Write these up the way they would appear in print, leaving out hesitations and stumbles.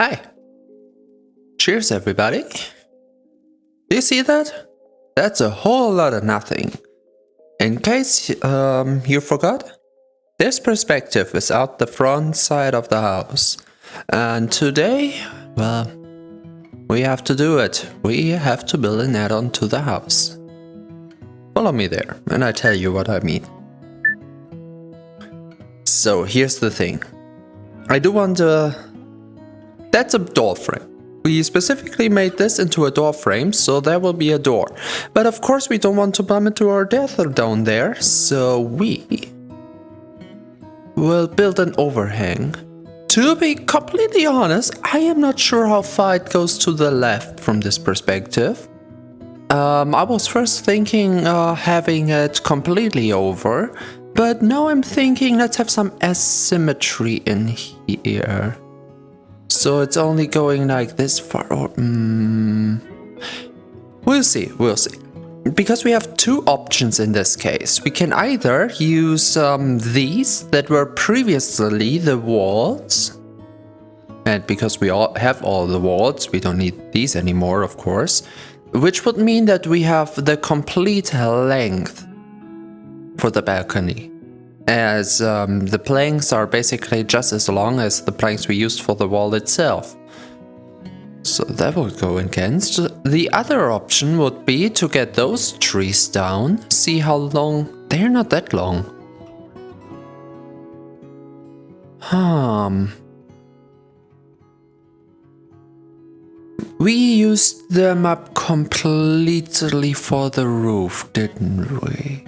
Hi. Cheers, everybody. Do you see that? That's a whole lot of nothing. In case you forgot, this perspective is out the front side of the house. And today, well, we have to do it. We have to build an add-on to the house. Follow me there, and I tell you what I mean. So here's the thing. I do want that's a door frame. We specifically made this into a door frame, so there will be a door. But of course we don't want to bump into our death down there, so we will build an overhang. To be completely honest, I am not sure how far it goes to the left from this perspective. I was first thinking having it completely over, but now I'm thinking let's have some asymmetry in here. So it's only going like this far, or we'll see. Because we have two options in this case. We can either use these that were previously the walls, and because we all have all the walls, we don't need these anymore, of course, which would mean that we have the complete length for the balcony. As the planks are basically just as long as the planks we used for the wall itself. So that would go against. The other option would be to get those trees down, see how long. They're not that long. We used them up completely for the roof, didn't we?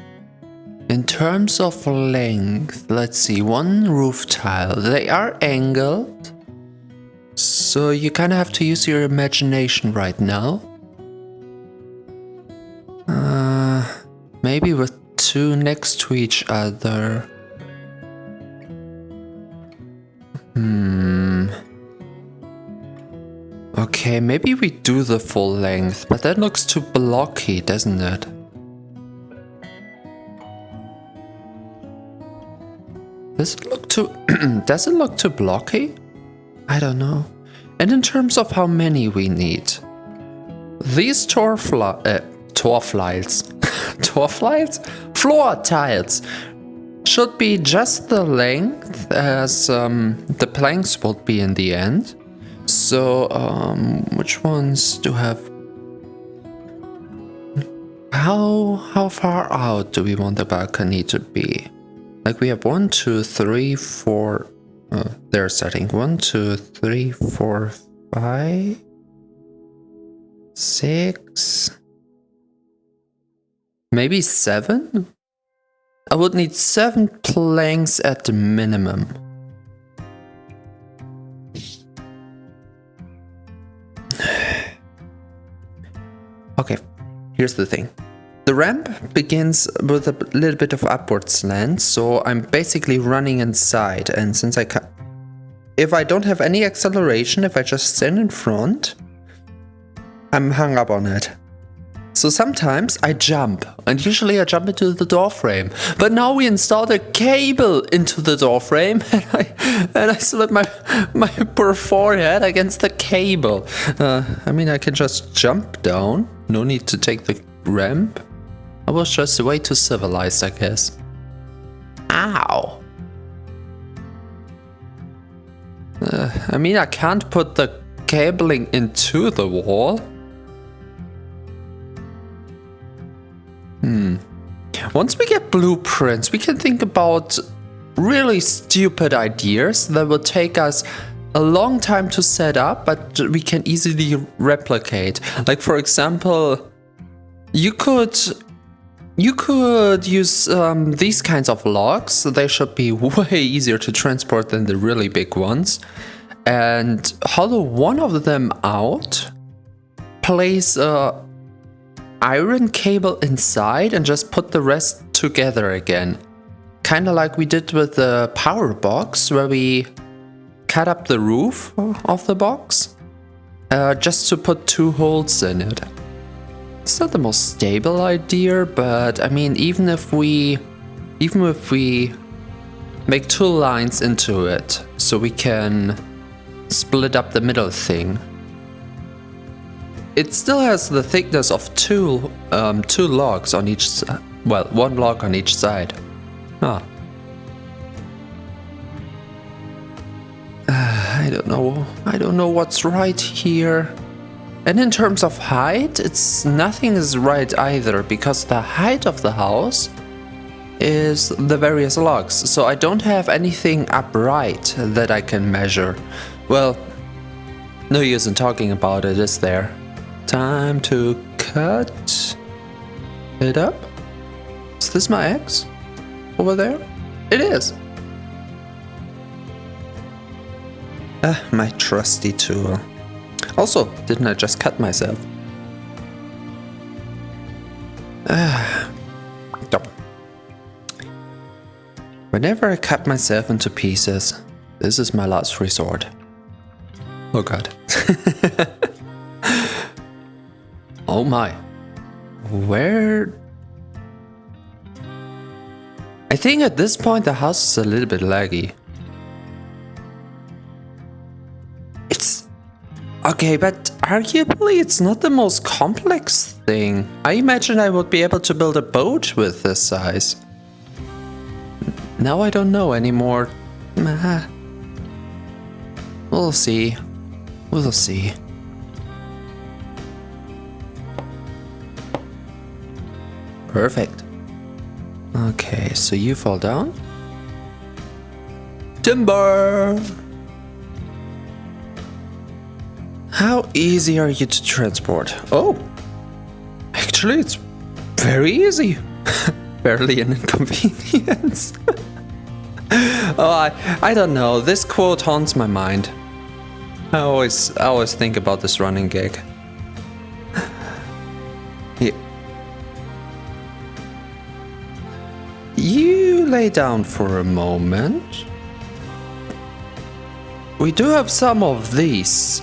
In terms of length, let's see, one roof tile. They are angled, so you kind of have to use your imagination right now. Maybe with two next to each other. Okay, maybe we do the full length, but that looks too blocky, doesn't it? Does it look too blocky? I don't know. And in terms of how many we need, these floor tiles should be just the length as the planks would be in the end. So which ones do have? How far out do we want the balcony to be? Like we have 1, 2, 3, 4. They're setting 1, 2, 3, 4, 5, 6, maybe 7. I would need 7 planks at the minimum. Okay, here's the thing. The ramp begins with a little bit of upward slant, so I'm basically running inside, and since if I don't have any acceleration, if I just stand in front, I'm hung up on it. So sometimes I jump, and usually I jump into the door frame. But now we installed a cable into the door frame, and I slid my poor forehead against the cable. I mean, I can just jump down. No need to take the ramp. I was just way too civilized, I guess. Ow! I mean, I can't put the cabling into the wall. Once we get blueprints, we can think about really stupid ideas that will take us a long time to set up, but we can easily replicate. Like, for example, you could use these kinds of logs. They should be way easier to transport than the really big ones. And hollow one of them out, place a iron cable inside, and just put the rest together again. Kind of like we did with the power box, where we cut up the roof of the box just to put 2 holes in it. It's not the most stable idea, but I mean, even if we make 2 lines into it, so we can split up the middle thing. It still has the thickness of two logs on each side. Well, one log on each side. Ah. I don't know. I don't know what's right here. And in terms of height, nothing is right either, because the height of the house is the various logs. So I don't have anything upright that I can measure. Well, no use in talking about it, is there? Time to cut it up. Is this my axe over there? It is. My trusty tool. Also, didn't I just cut myself? Whenever I cut myself into pieces, this is my last resort. Oh god. Oh my. Where? I think at this point the house is a little bit laggy. Okay, but arguably it's not the most complex thing. I imagine I would be able to build a boat with this size. Now I don't know anymore. We'll see. We'll see. Perfect. Okay, so you fall down. Timber! How easy are you to transport? Oh, actually it's very easy. Barely an inconvenience. Oh, I don't know. This quote haunts my mind. I always think about this running gag. Yeah. You lay down for a moment. We do have some of these.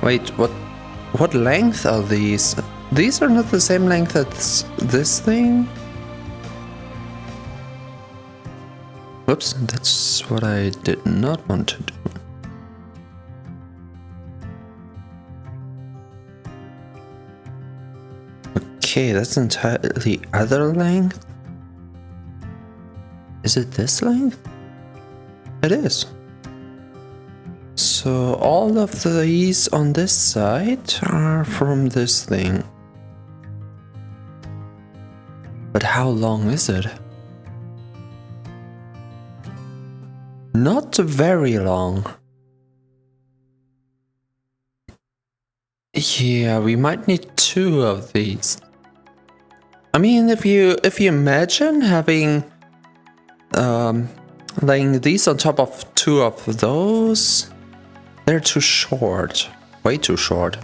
Wait, what length are these? These are not the same length as this thing? Whoops, that's what I did not want to do. Okay, that's entirely other length. Is it this length? It is. So all of these on this side are from this thing. But how long is it? Not very long. Yeah, we might need 2 of these. I mean, if you imagine having laying these on top of 2 of those, they're too short. Way too short.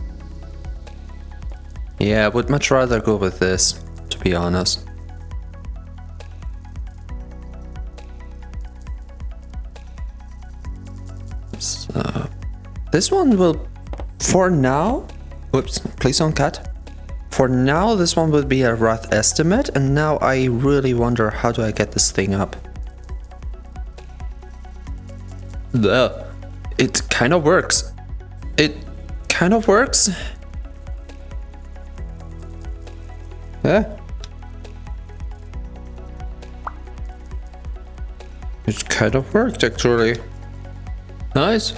Yeah, I would much rather go with this, to be honest. So, this one will, for now, whoops, please don't cut. For now, this one will be a rough estimate, and now I really wonder, how do I get this thing up? It kind of works. It kind of works. Yeah. It kind of worked, actually. Nice.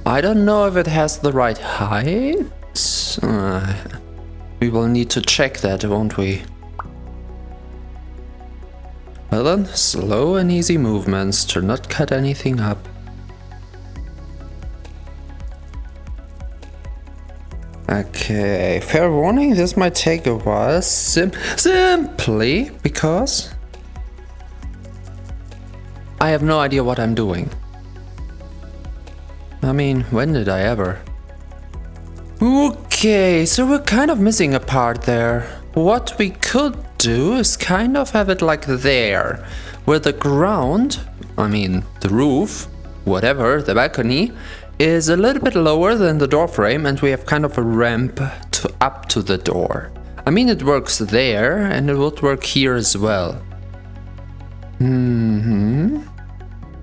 I don't know if it has the right height. We will need to check that, won't we? Well then, slow and easy movements to not cut anything up. Okay, fair warning, this might take a while, simply because I have no idea what I'm doing. I mean, when did I ever? Okay, so we're kind of missing a part there. What we could do is kind of have it like there, where the ground, I mean the roof, whatever, the balcony, is a little bit lower than the door frame, and we have kind of a ramp up to the door. I mean, it works there, and it would work here as well.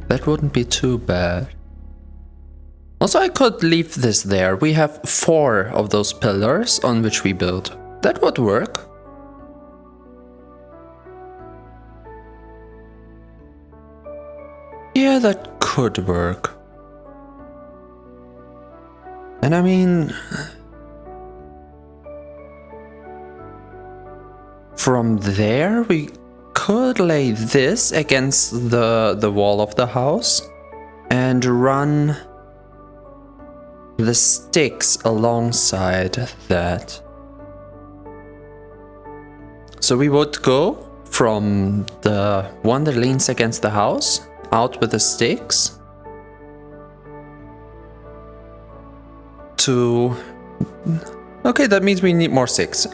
That wouldn't be too bad. Also, I could leave this there. We have 4 of those pillars on which we build. That would work. Yeah, that could work. And I mean, from there we could lay this against the wall of the house and run the sticks alongside that. So we would go from the one that leans against the house out with the sticks to... Okay, that means we need more sticks.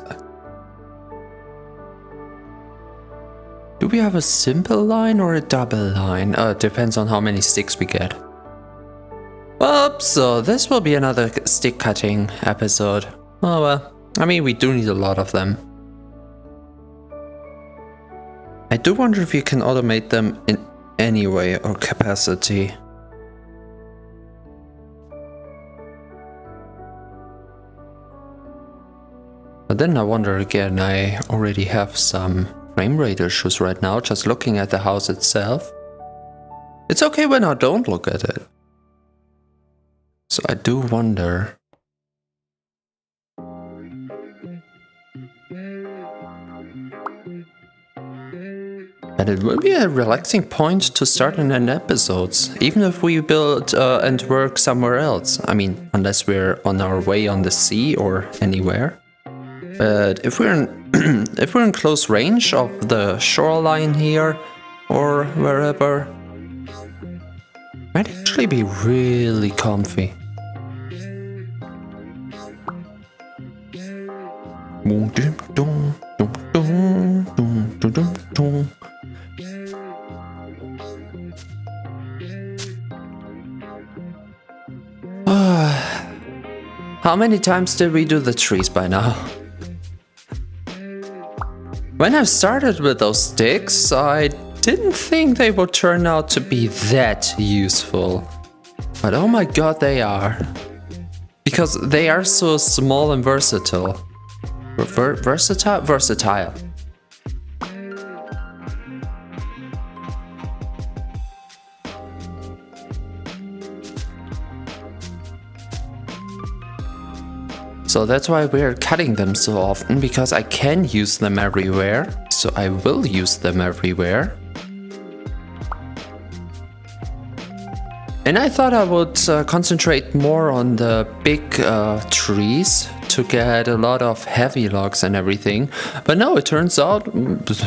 Do we have a simple line or a double line? It depends on how many sticks we get. Well, so this will be another stick cutting episode. Oh well, I mean, we do need a lot of them. I do wonder if you can automate them in any way or capacity. But then I wonder again, I already have some frame rate issues right now just looking at the house itself. It's okay when I don't look at it. So I do wonder. And it will be a relaxing point to start in an episodes, even if we build and work somewhere else. I mean, unless we're on our way on the sea or anywhere. But if we're in if we're in close range of the shoreline here or wherever, might actually be really comfy. How many times did we do the trees by now? When I started with those sticks, I didn't think they would turn out to be that useful. But oh my god, they are. Because they are so small and versatile. Versatile. So that's why we're cutting them so often, because I can use them everywhere. So I will use them everywhere. And I thought I would concentrate more on the big trees to get a lot of heavy logs and everything. But no, it turns out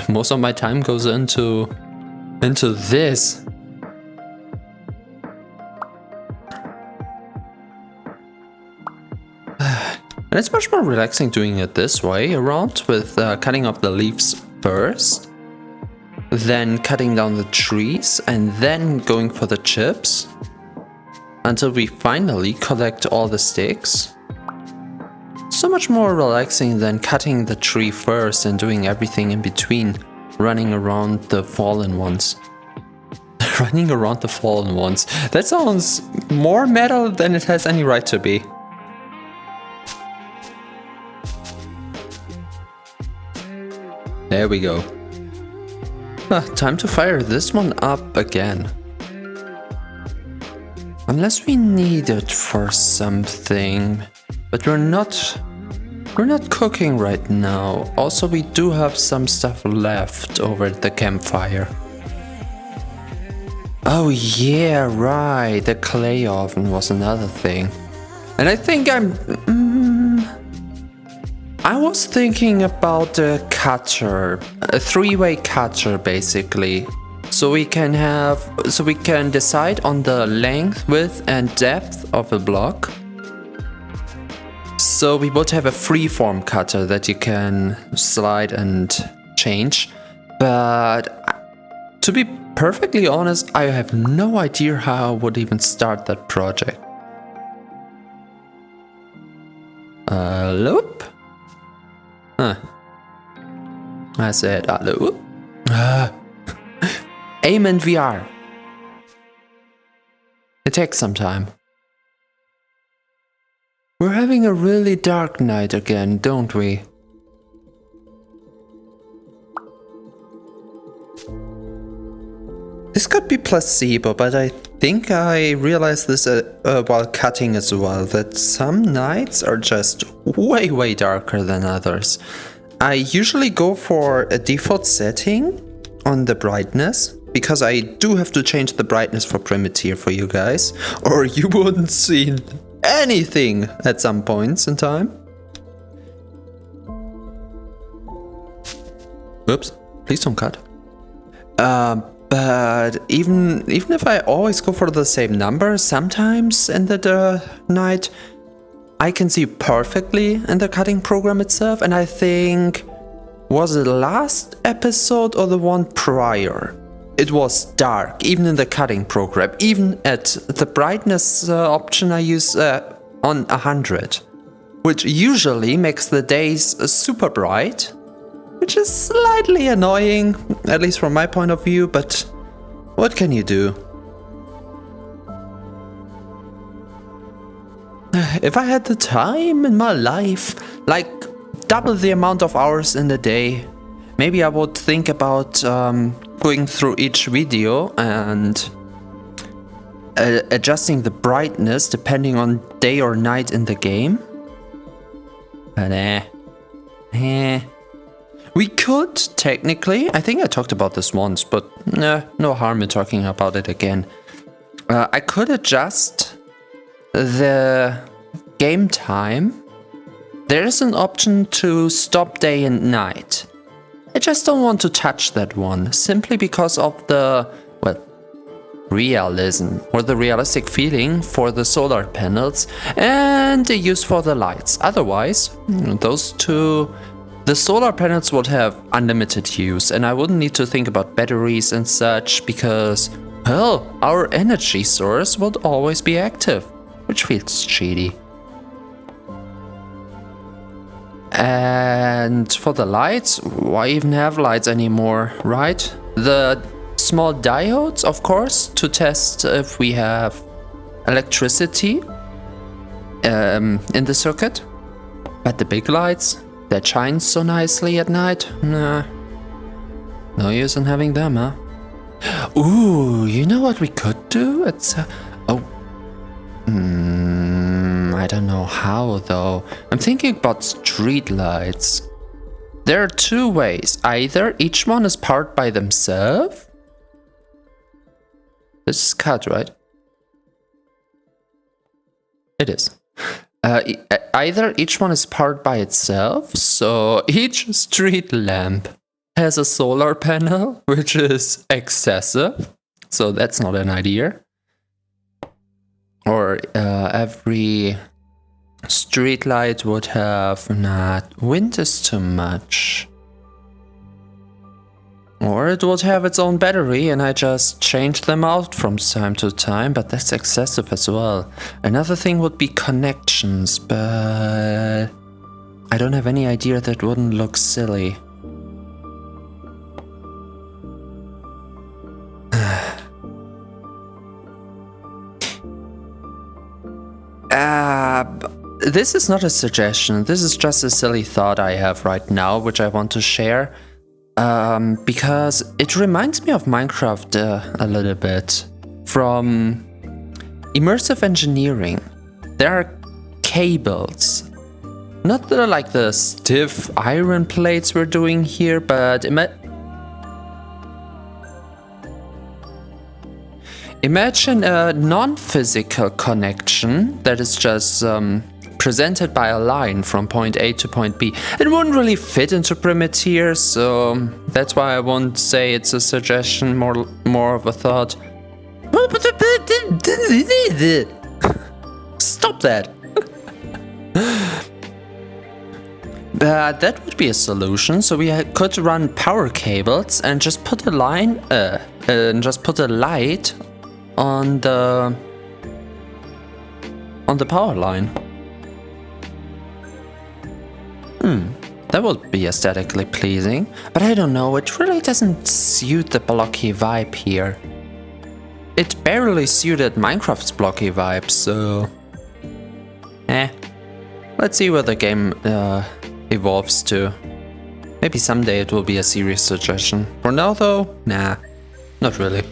most of my time goes into this. And it's much more relaxing doing it this way around, with cutting off the leaves first, then cutting down the trees, and then going for the chips until we finally collect all the sticks. So much more relaxing than cutting the tree first and doing everything in between, running around the fallen ones. Running around the fallen ones. That sounds more metal than it has any right to be. There we go. Time to fire this one up again. Unless we need it for something. But we're not cooking right now. Also, we do have some stuff left over at the campfire. Oh yeah, right. The clay oven was another thing. And I think I was thinking about a cutter, a 3-way cutter basically. So we can decide on the length, width and depth of a block. So we would have a freeform cutter that you can slide and change. But to be perfectly honest, I have no idea how I would even start that project. Hello? Huh. I said hello. Aim in VR. It takes some time. We're having a really dark night again, don't we? This could be placebo, but I think I realized this while cutting as well, that some nights are just way darker than others. I usually go for a default setting on the brightness, because I do have to change the brightness for Primitier for you guys, or you wouldn't see anything at some points in time. Oops, please don't cut. But even if I always go for the same number, sometimes in the night I can see perfectly in the cutting program itself, and I think, was it the last episode or the one prior? It was dark, even in the cutting program, even at the brightness option I use on 100, which usually makes the days super bright, which is slightly annoying, at least from my point of view, but what can you do? If I had the time in my life, like double the amount of hours in the day, maybe I would think about going through each video and adjusting the brightness depending on day or night in the game. But we could technically, I think I talked about this once, but no harm in talking about it again. I could adjust the game time. There is an option to stop day and night. I just don't want to touch that one, simply because of the, well, realism, or the realistic feeling for the solar panels and the use for the lights. Otherwise, those two, the solar panels would have unlimited use, and I wouldn't need to think about batteries and such, because, well, our energy source would always be active, which feels cheaty. And for the lights, why even have lights anymore, right? The small diodes, of course, to test if we have electricity in the circuit. But the big lights that shine so nicely at night, nah, no use in having them, huh? Ooh, you know what we could do? It's I don't know how though. I'm thinking about street lights. There are two ways. Either each one is powered by themselves. This is cut, right? It is. Either each one is powered by itself, so each street lamp has a solar panel, which is excessive, so that's not an idea. Or every street light would have, wind is too much. Or it would have its own battery and I just change them out from time to time, but that's excessive as well. Another thing would be connections, but I don't have any idea that wouldn't look silly. This is not a suggestion, this is just a silly thought I have right now, which I want to share. Because it reminds me of Minecraft a little bit. From immersive engineering, there are cables. Not like the stiff iron plates we're doing here, but imagine a non-physical connection that is just presented by a line from point A to point B. It wouldn't really fit into Primitier, so that's why I won't say it's a suggestion, more of a thought. Stop that! That would be a solution. So we could run power cables and just put a line, and just put a light on the power line. That would be aesthetically pleasing, but I don't know, it really doesn't suit the blocky vibe here. It barely suited Minecraft's blocky vibe, so... Let's see where the game evolves to. Maybe someday it will be a serious suggestion. For now though, nah, not really.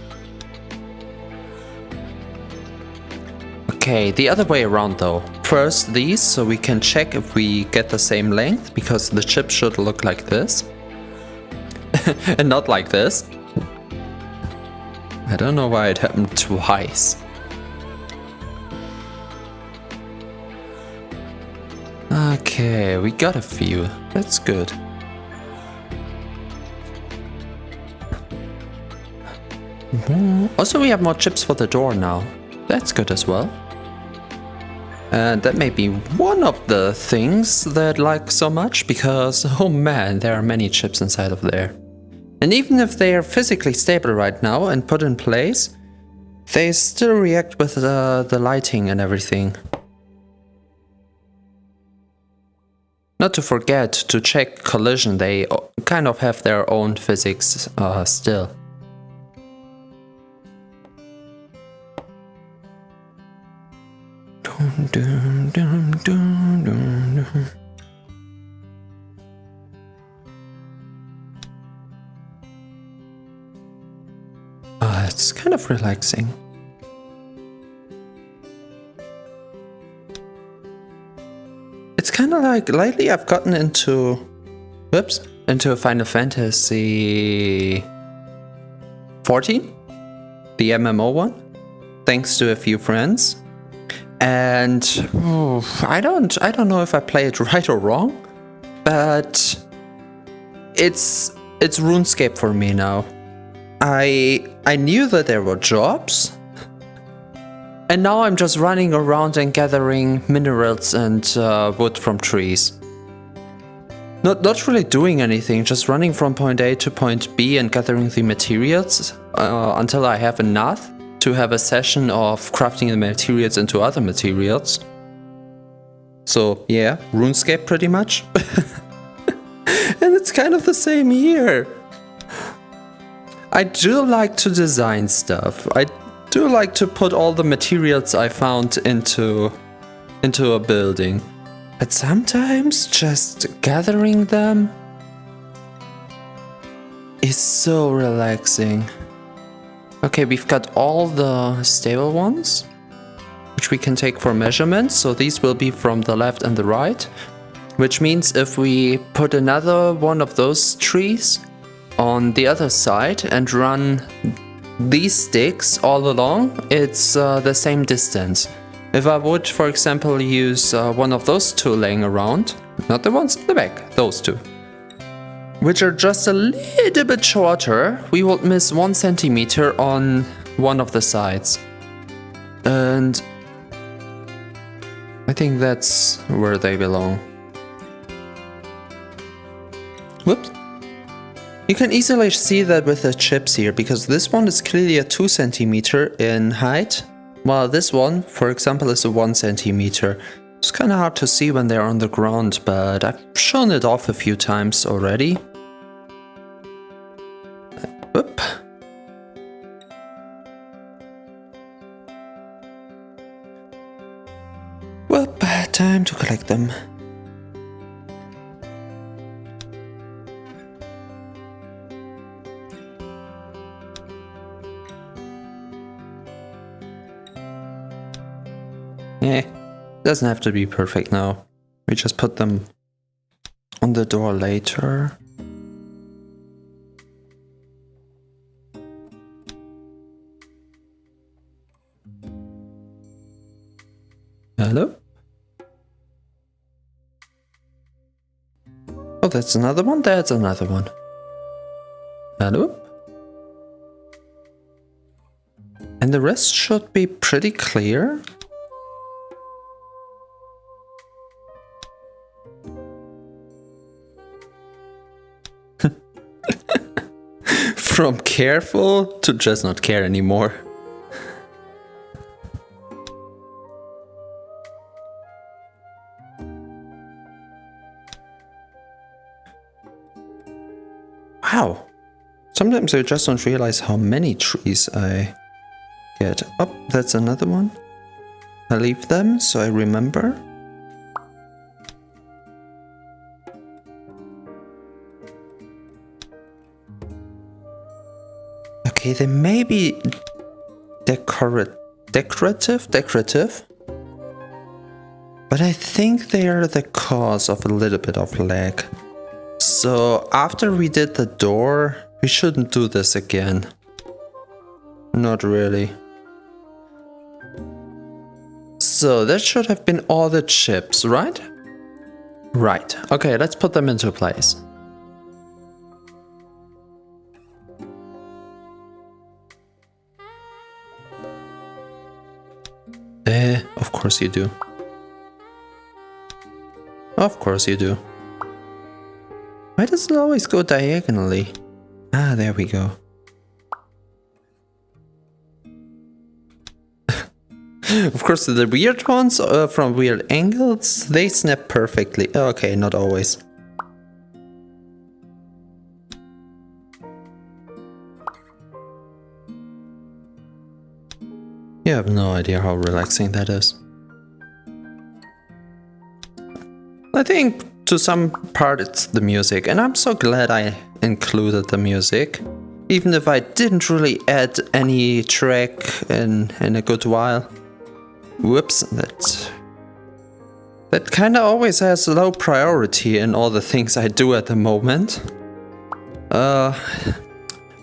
Okay, the other way around though. First these, so we can check if we get the same length, because the chip should look like this. And not like this. I don't know why it happened twice. Okay, we got a few. That's good. Also, we have more chips for the door now. That's good as well. And that may be one of the things that I like so much, because, oh man, there are many chips inside of there. And even if they are physically stable right now and put in place, they still react with the lighting and everything. Not to forget to check collision, they kind of have their own physics still. It's kind of relaxing. It's kind of like, lately I've gotten into, into Final Fantasy 14, the MMO one, thanks to a few friends. And I don't know if I play it right or wrong, but it's RuneScape for me now. I knew that there were jobs, and now I'm just running around and gathering minerals and wood from trees. Not really doing anything, just running from point A to point B and gathering the materials until I have enough to have a session of crafting the materials into other materials. So yeah, RuneScape pretty much. And it's kind of the same here. I do like to design stuff. I do like to put all the materials I found into a building. But sometimes just gathering them is so relaxing. Okay, we've got all the stable ones, which we can take for measurements. So these will be from the left and the right, which means if we put another one of those trees on the other side and run these sticks all along, it's the same distance. If I would, for example, use one of those two laying around, not the ones in the back, those two, which are just a little bit shorter, we would miss 1 centimeter on one of the sides. And I think that's where they belong. Whoops. You can easily see that with the chips here, because this one is clearly a 2 centimeter in height, while this one, for example, is a 1 centimeter. It's kind of hard to see when they're on the ground, but I've shown it off a few times already. Whoop. Whoop, time to collect them. Yeah, doesn't have to be perfect now. We just put them on the door later. Hello? Oh, that's another one? That's another one. Hello? And the rest should be pretty clear. From careful to just not care anymore. Wow. Sometimes I just don't realize how many trees I get. Oh, that's another one. I leave them so I remember. Okay, they may be decorative, but I think they are the cause of a little bit of lag. So after we did the door, we shouldn't do this again. Not really. So that should have been all the chips, right? Right. Okay, let's put them into place. Of course you do. Of course you do. Why does it always go diagonally? Ah, there we go. Of course, the weird ones from weird angles, they snap perfectly. Okay, not always. You have no idea how relaxing that is. I think to some part it's the music, and I'm so glad I included the music. Even if I didn't really add any track in a good while. Whoops, that kinda always has low priority in all the things I do at the moment.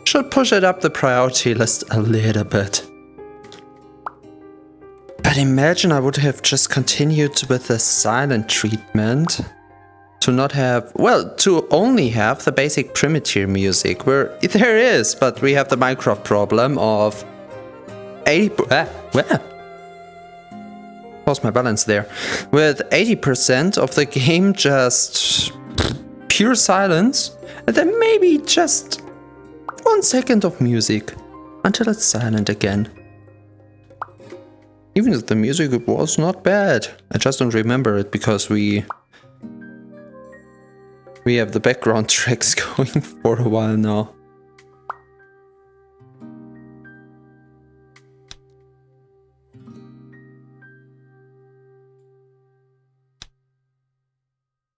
Should push it up the priority list a little bit. But imagine I would have just continued with the silent treatment. To not have, well, to only have the basic Primitier music, where there is, but we have the Minecraft problem of 80%, lost my balance there, with 80% of the game just pure silence, and then maybe just 1 second of music until it's silent again. Even if the music was not bad, I just don't remember it because we have the background tracks going for a while now.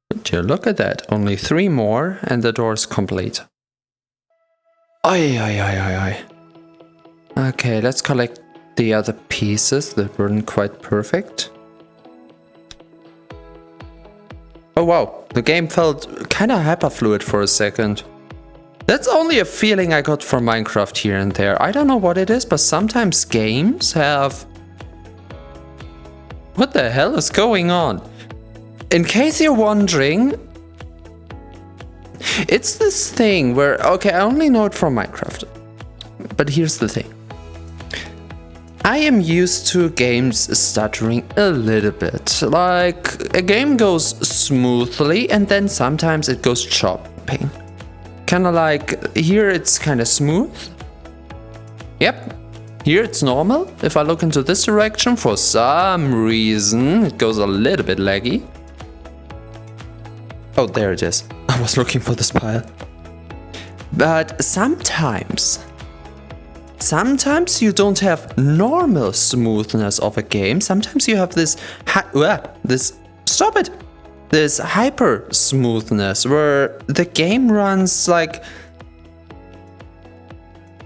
But yeah, look at that. Only 3 more and the door's complete. Ay. Okay, let's collect the other pieces that weren't quite perfect. Oh wow, the game felt kinda hyperfluid for a second. That's only a feeling I got from Minecraft here and there. I don't know what it is, but sometimes games have... What the hell is going on? In case you're wondering, it's this thing where, okay, I only know it from Minecraft. But here's the thing. I am used to games stuttering a little bit. Like, a game goes smoothly and then sometimes it goes chopping. Kinda like, here it's kinda smooth. Yep, here it's normal. If I look into this direction, for some reason, it goes a little bit laggy. Oh, there it is. I was looking for this pile. But sometimes you don't have normal smoothness of a game. Sometimes you have this this hyper smoothness where the game runs like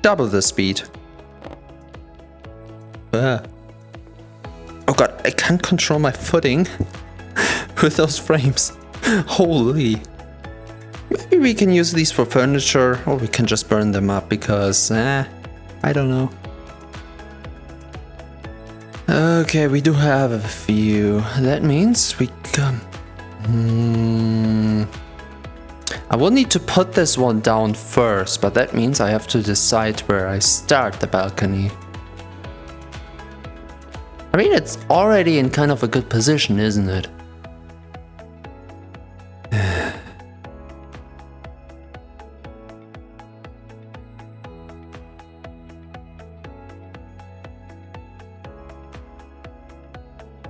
double the speed. Oh god, I can't control my footing with those frames. Holy. Maybe we can use these for furniture, or we can just burn them up because I don't know. Okay, we do have a few. That means we can... I will need to put this one down first, but that means I have to decide where I start the balcony. I mean, it's already in kind of a good position, isn't it?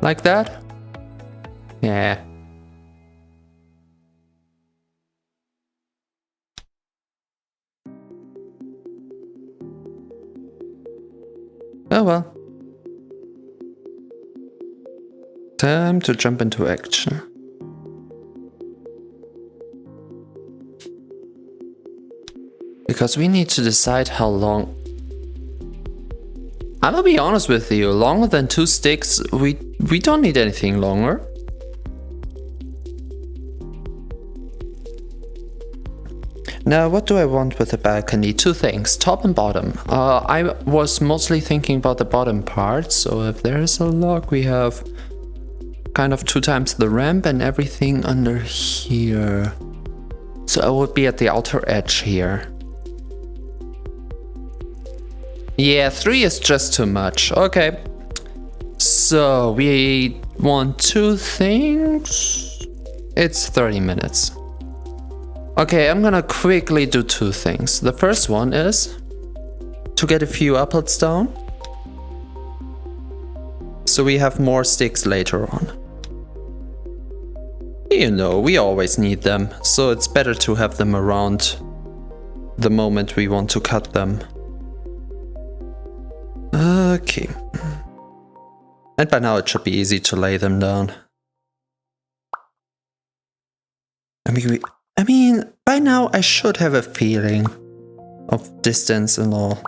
Like that? Yeah. Oh well. Time to jump into action. Because we need to decide how long. I will be honest with you, longer than 2 sticks, we don't need anything longer. Now, what do I want with the balcony? 2 things, top and bottom. I was mostly thinking about the bottom part, so if there is a lock, we have kind of 2 times the ramp and everything under here. So I would be at the outer edge here. Yeah, 3 is just too much. Okay. So we want 2 things. It's 30 minutes. Okay, I'm gonna quickly do 2 things. The first one is to get a few apples down, so we have more sticks later on. You know, we always need them, so it's better to have them around the moment we want to cut them. Okay. And by now it should be easy to lay them down. I mean, by now I should have a feeling of distance and all.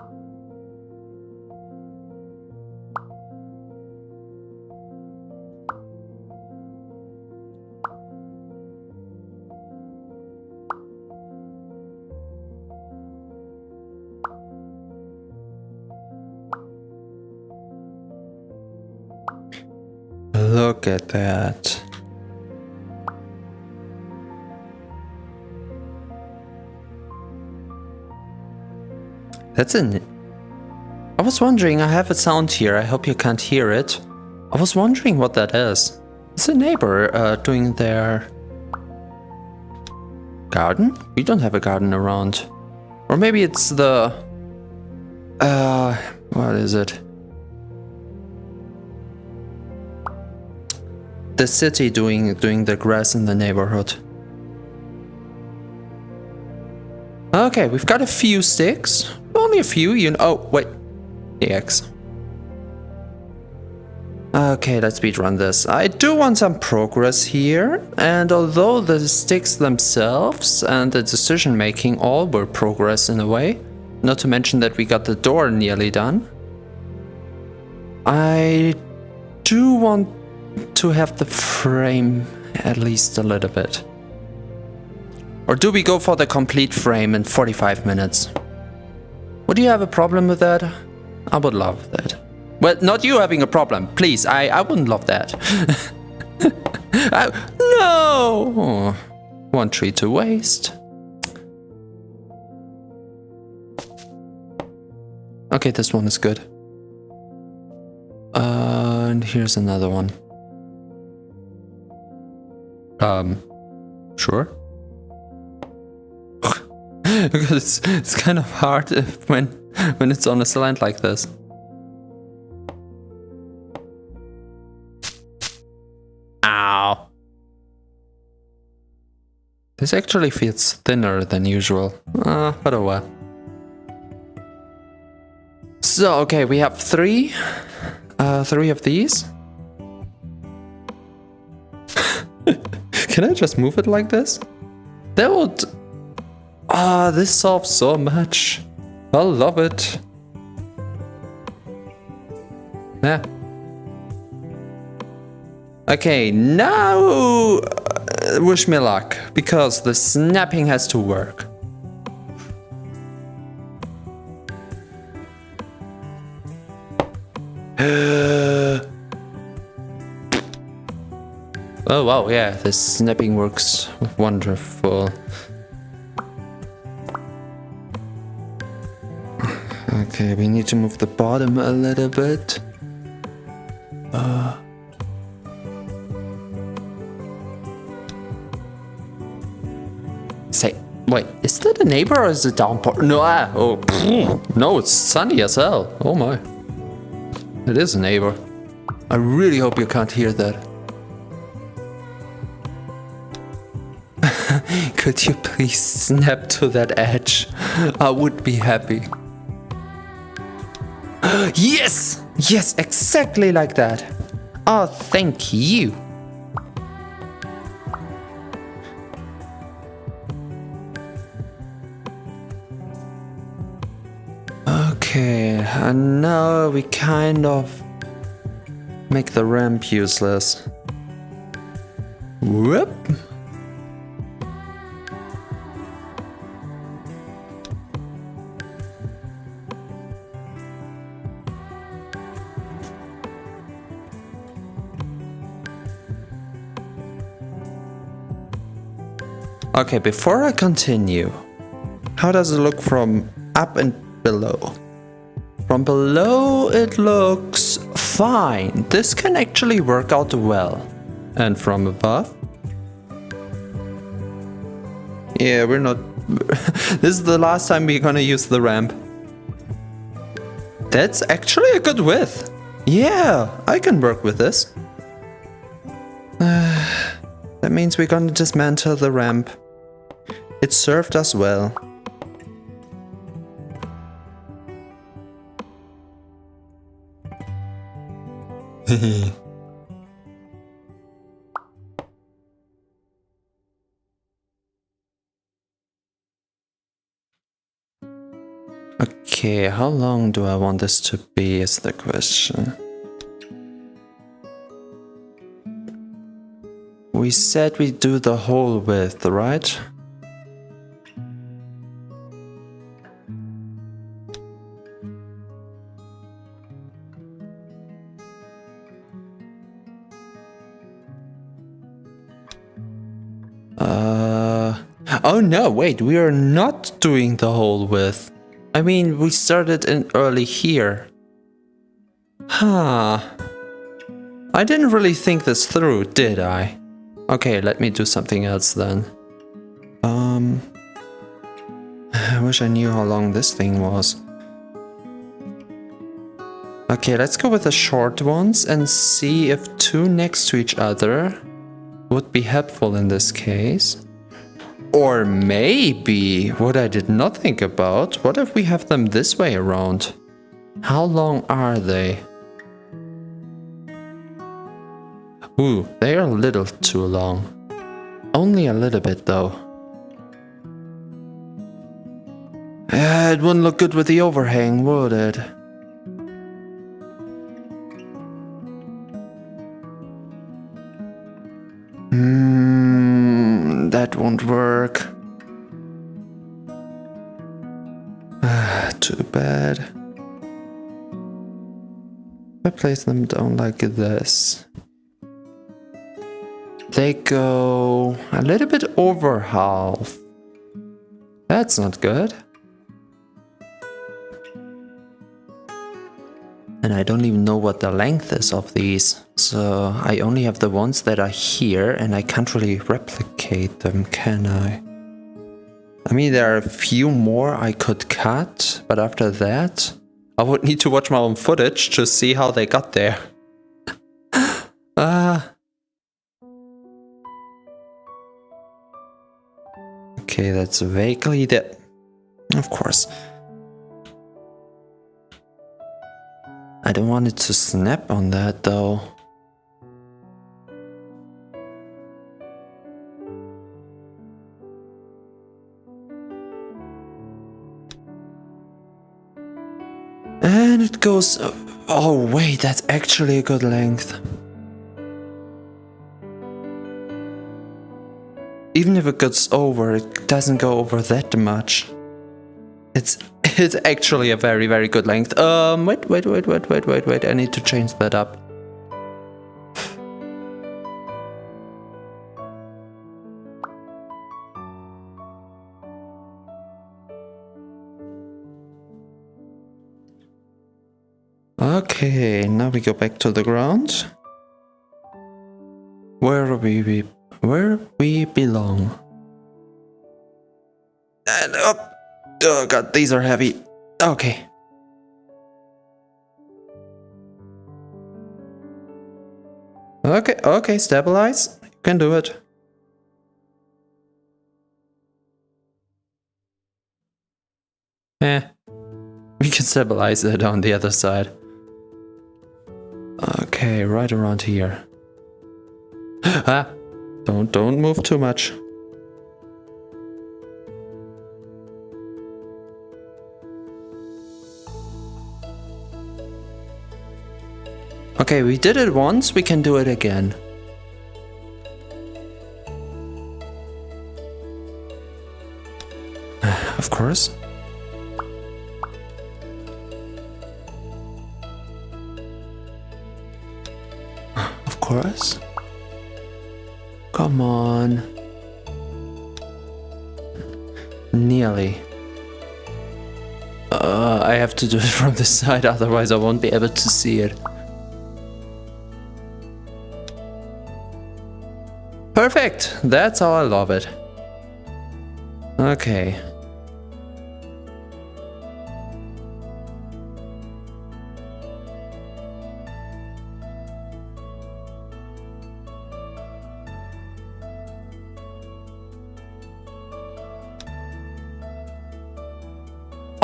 Look at that. That's it. I was wondering, I have a sound here, I hope you can't hear it. I was wondering what that is. It's a neighbor doing their garden? We don't have a garden around. Or maybe it's the... what is it? The city doing the grass in the neighborhood. Okay, we've got a few sticks. Only a few, you know. Oh, wait. EX. Okay, let's speedrun this. I do want some progress here. And although the sticks themselves and the decision making all were progress in a way, not to mention that we got the door nearly done, I do want to have the frame at least a little bit. Or do we go for the complete frame in 45 minutes? Would you have a problem with that? I would love that. Well, not you having a problem, please. I wouldn't love that. No! Oh, 1 tree to waste. Okay, this one is good. And here's another one. Sure. Because it's kind of hard when it's on a slant like this. Ow. This actually feels thinner than usual. But oh well. So, okay, we have 3 of these. Can I just move it like this? That would... this solves so much. I love it. Yeah. Okay, now wish me luck, because the snapping has to work. Oh wow, yeah, the snapping works wonderful. Okay, we need to move the bottom a little bit. Wait, is that a neighbor or is it downpour? No, no, it's sunny as hell. Oh my. It is a neighbor. I really hope you can't hear that. Could you please snap to that edge? I would be happy. Yes! Yes, exactly like that. Oh, thank you. Okay, and now we kind of make the ramp useless. Whoop! Okay, before I continue, how does it look from up and below? From below it looks fine. This can actually work out well. And from above? Yeah, we're not... This is the last time we're gonna use the ramp. That's actually a good width. Yeah, I can work with this. That means we're gonna dismantle the ramp. It served us well. Okay, how long do I want this to be is the question. We said we'd do the whole width, right? Oh no, wait, we are not doing the whole width. I mean, we started in early here. Huh. I didn't really think this through, did I? Okay, let me do something else then. I wish I knew how long this thing was. Okay, let's go with the short ones and see if two next to each other would be helpful in this case. Or maybe, what I did not think about, what if we have them this way around? How long are they? Ooh, they are a little too long. Only a little bit though. It wouldn't look good with the overhang, would it? That won't work. Too bad. I place them down like this. They go a little bit over half. That's not good. And I don't even know what the length is of these. So I only have the ones that are here and I can't really replicate them, can I? I mean, there are a few more I could cut, but after that, I would need to watch my own footage to see how they got there. Okay, that's vaguely that. Of course. I don't want it to snap on that though. And it goes... Oh wait, that's actually a good length. Even if it goes over, it doesn't go over that much. It's actually a very, very good length. Wait. I need to change that up. Okay, now we go back to the ground. Where we belong. And up. Oh god, these are heavy. Okay. Okay, stabilize. You can do it. We can stabilize it on the other side. Okay, right around here. Ah, don't move too much. Okay, we did it once, we can do it again. Of course. Of course. Come on. Nearly. I have to do it from the side, otherwise I won't be able to see it. Perfect! That's how I love it. Okay.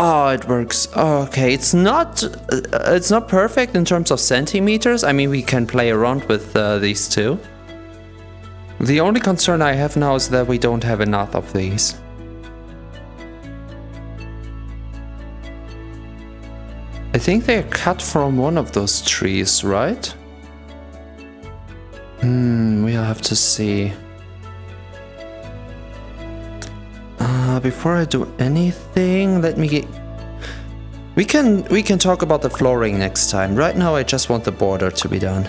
Oh, it works. Okay, it's not perfect in terms of centimeters. I mean, we can play around with these two. The only concern I have now is that we don't have enough of these. I think they're cut from one of those trees, right? We'll have to see. Before I do anything, let me get... We can talk about the flooring next time. Right now I just want the border to be done.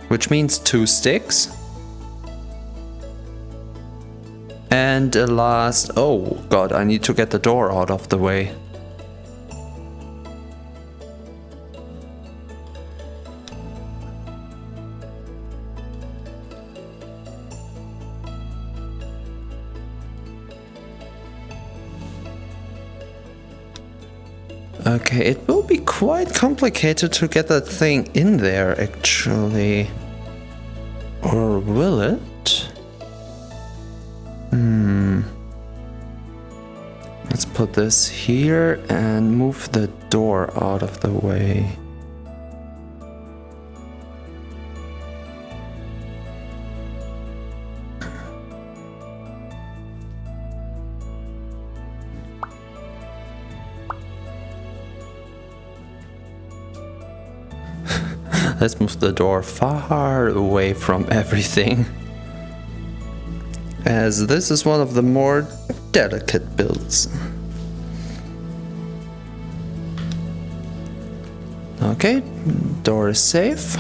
Which means 2 sticks. And a last... Oh god, I need to get the door out of the way. Okay, it will be quite complicated to get that thing in there, actually. Or will it? Let's put this here and move the door out of the way. Let's move the door far away from everything, as this is one of the more delicate builds. Okay, door is safe.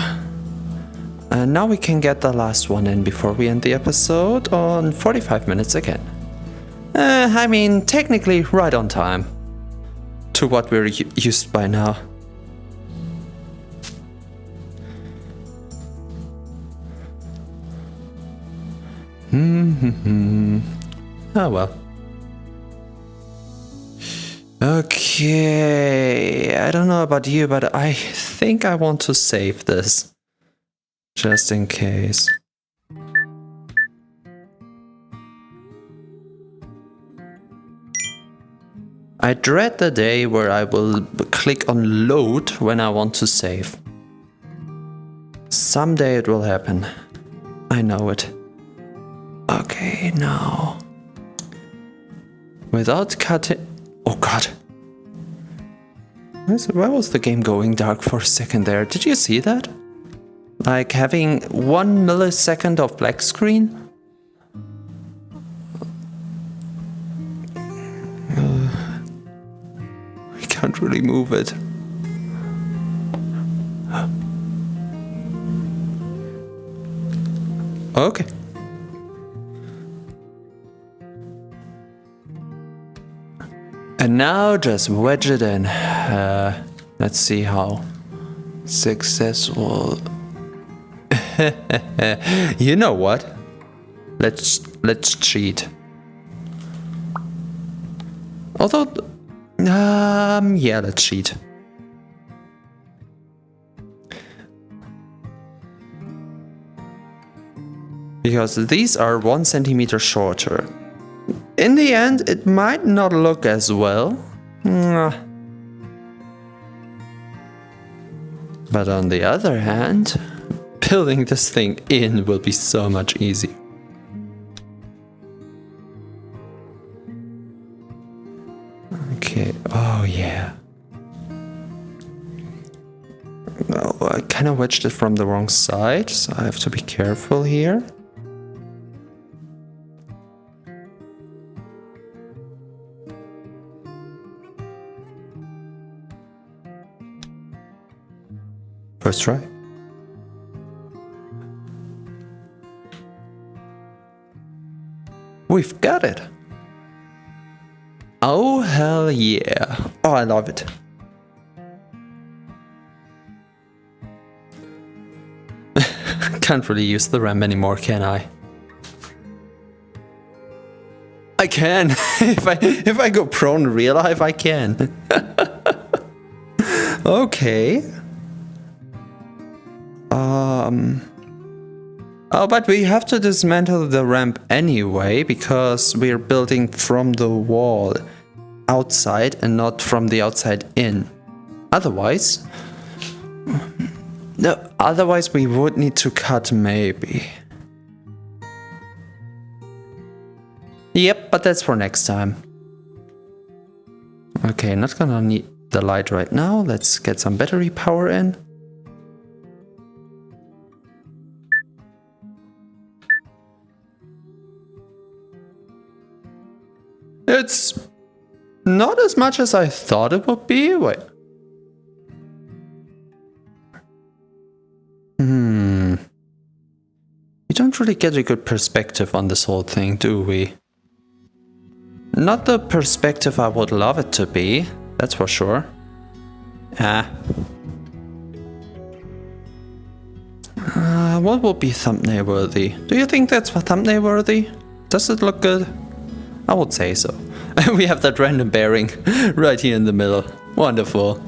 And now we can get the last one in before we end the episode on 45 minutes again. I mean, technically right on time to what we're used by now. Oh well. Okay, I don't know about you, but I think I want to save this. Just in case. I dread the day where I will click on load when I want to save. Someday it will happen. I know it. Okay, now. Without cutting... Oh god. Why was the game going dark for a second there? Did you see that? Like having 1 millisecond of black screen? I can't really move it. Okay. And now just wedge it in. Let's see how successful. You know what? Let's cheat. Although, yeah, let's cheat. Because these are 1 centimeter shorter. In the end, it might not look as well. But on the other hand, building this thing in will be so much easier. Okay, oh yeah. Oh, I kind of wedged it from the wrong side, so I have to be careful here. First try. We've got it. Oh, hell yeah. Oh, I love it. Can't really use the ramp anymore, can I? I can. if I go prone in real life, I can. Okay. Oh, but we have to dismantle the ramp anyway, because we're building from the wall outside and not from the outside in. Otherwise... No, otherwise we would need to cut maybe. Yep, but that's for next time. Okay, not gonna need the light right now. Let's get some battery power in. It's not as much as I thought it would be. Wait. We don't really get a good perspective on this whole thing, do we? Not the perspective I would love it to be, that's for sure. What would be thumbnail worthy? Do you think that's thumbnail worthy? Does it look good? I would say so. We have that random bearing right here in the middle. Wonderful.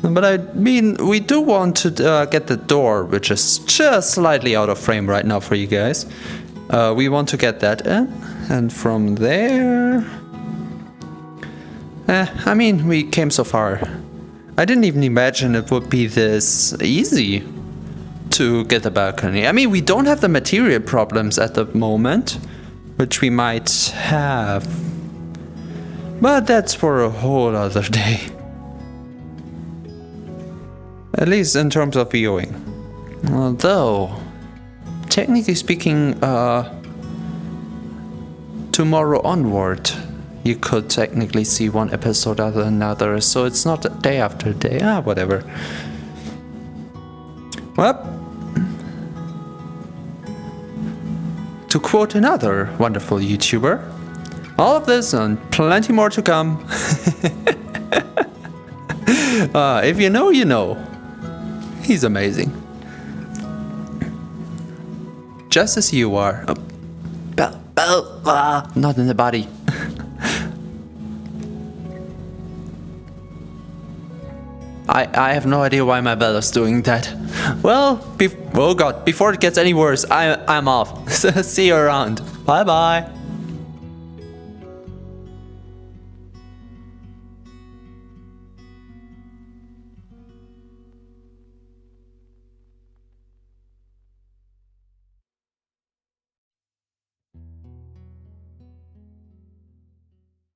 But I mean, we do want to get the door, which is just slightly out of frame right now for you guys. We want to get that in, and from there... I mean, we came so far. I didn't even imagine it would be this easy to get the balcony. I mean, we don't have the material problems at the moment, which we might have. But that's for a whole other day. At least in terms of viewing. Although, technically speaking, tomorrow onward, you could technically see one episode after another, so it's not day after day. Whatever. Well, to quote another wonderful YouTuber, all of this and plenty more to come. If you know, you know. He's amazing. Just as you are. Oh, bell, not in the body. I have no idea why my bell is doing that. Well, oh god, before it gets any worse, I'm off. See you around. Bye bye.